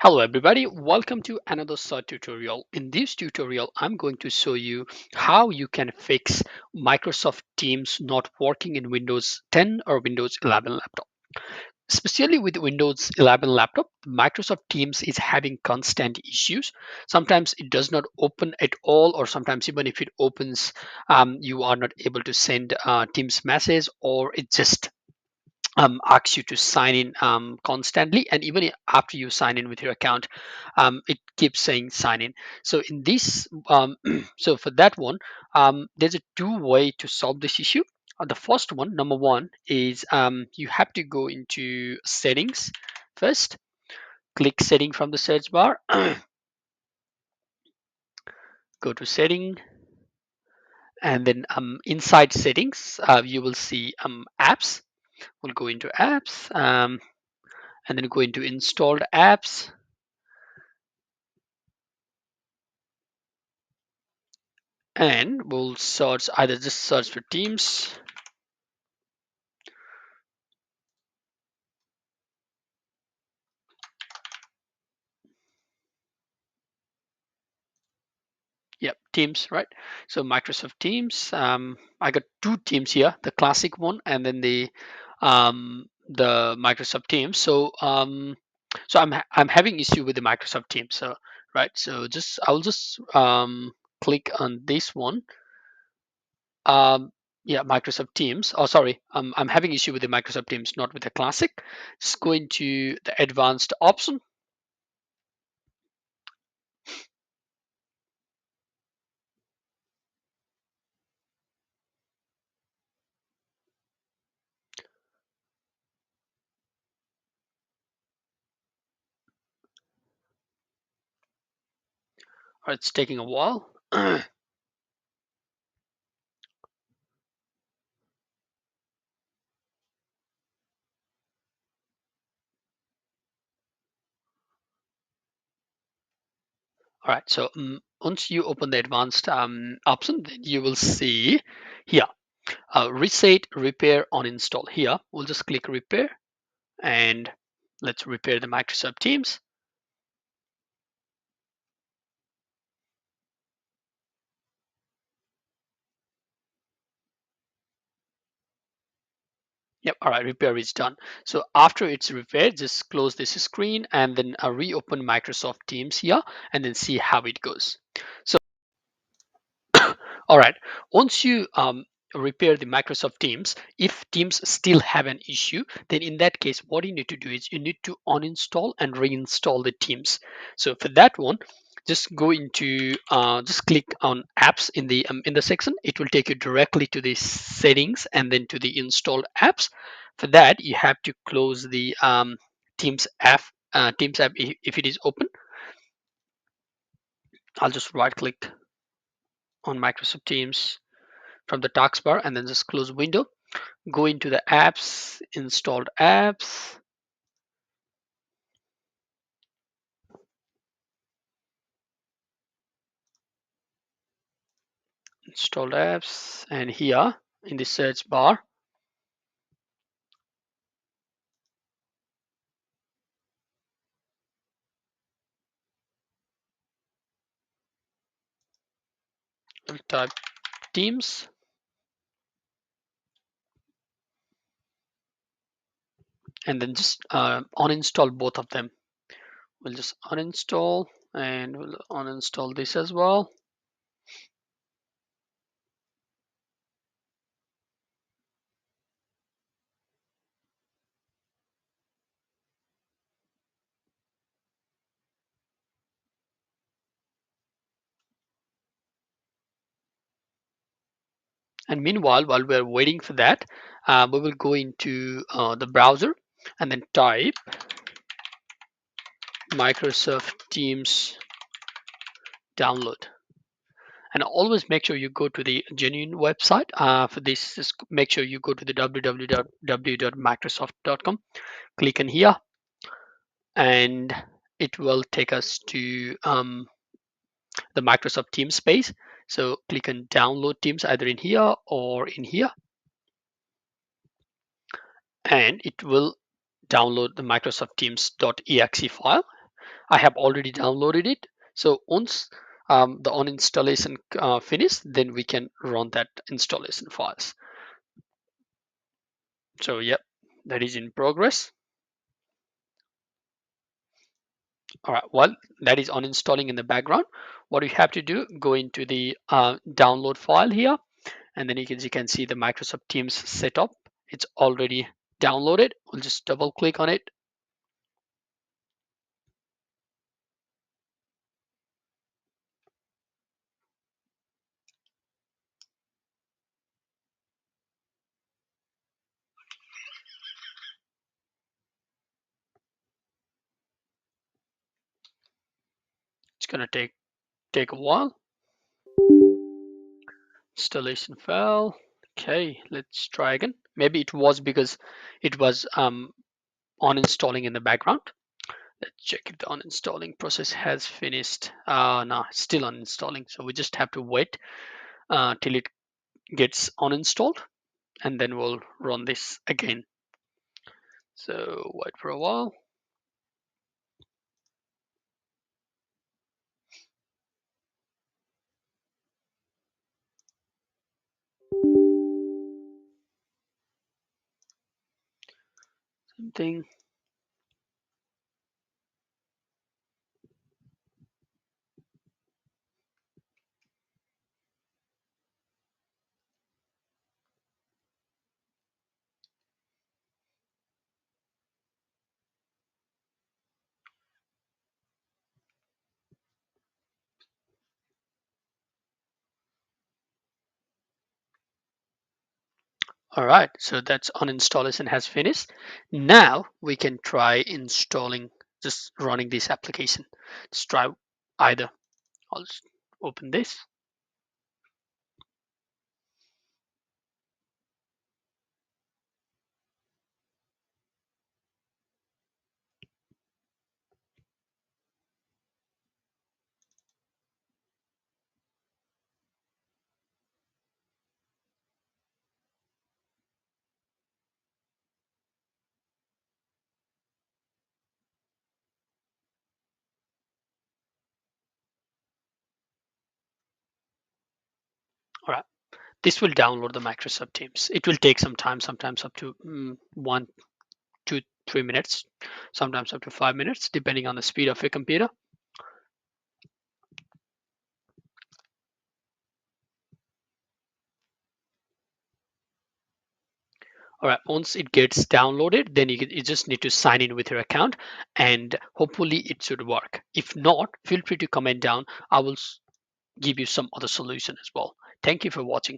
Hello everybody, welcome to another search tutorial. In this tutorial, I'm going to show you how you can fix Microsoft Teams not working in Windows 10 or Windows 11 laptop. Especially with Windows 11 laptop, Microsoft Teams is having constant issues. Sometimes it does not open at all, or sometimes even if it opens, you are not able to send Teams message, or it just asks you to sign in constantly, and even after you sign in with your account, it keeps saying sign in. So in this so for that one, there's a two-way to solve this issue. The first one, number one, is you have to go into settings first. Click setting from the search bar. Go to setting, and then inside settings, you will see apps. We'll go into apps, and then go into installed apps, and we'll search, either just search for Teams. Yep, Teams, right? So Microsoft Teams. I got two Teams here: the classic one, and then the Microsoft Teams. So I'm having issue with the Microsoft Teams. So right, so just I'll just click on this one. Yeah, Microsoft Teams. Oh, sorry, I'm having issue with the Microsoft Teams, not with the classic. Just go into the advanced option. It's taking a while. All right, so once you open the advanced option, then you will see here, reset, repair, uninstall. Here, we'll just click repair, and let's repair the Microsoft Teams. Yep, all right, repair is done. So after it's repaired, just close this screen and then reopen Microsoft Teams here, and then see how it goes. So all right, once you repair the Microsoft Teams, if Teams still have an issue, then in that case, what you need to do is you need to uninstall and reinstall the Teams. So for that one, just go into just click on apps in the section. It will take you directly to the settings and then to the installed apps. For that, you have to close the Teams app. Teams app, if it is open. I'll just right click on Microsoft Teams from the taskbar and then just close window. Go into the apps, installed apps, installed apps, and here in the search bar, we'll type Teams, and then just uninstall both of them. We'll just uninstall, and we'll uninstall this as well. And meanwhile, while we're waiting for that, we will go into the browser and then type Microsoft Teams download. And always make sure you go to the genuine website. For this, just make sure you go to the www.microsoft.com. Click in here, and it will take us to the Microsoft Teams space. So click on download Teams either in here or in here, and it will download the Microsoft Teams.exe file. I have already downloaded it. So once the uninstallation finished, then we can run that installation files. So yep, that is in progress. All right, well, that is uninstalling in the background. What you have to do, go into the download file here, and then you can see the Microsoft Teams setup. It's already downloaded. We'll just double click on it. It's gonna take a while. Installation fell. Okay, let's try again. Maybe it was because it was uninstalling in the background. Let's check if the uninstalling process has finished. No, still uninstalling. So we just have to wait till it gets uninstalled, and then we'll run this again. So wait for a while. Something. All right, so that's uninstallation has finished. Now we can try installing, just running this application. Let's try either. I'll just open this. All right, this will download the Microsoft Teams. It will take some time, sometimes up to 1, 2, 3 minutes, sometimes up to 5 minutes, depending on the speed of your computer. All right, once it gets downloaded, then you just need to sign in with your account, and hopefully it should work. If not, feel free to comment down. I will give you some other solution as well. Thank you for watching.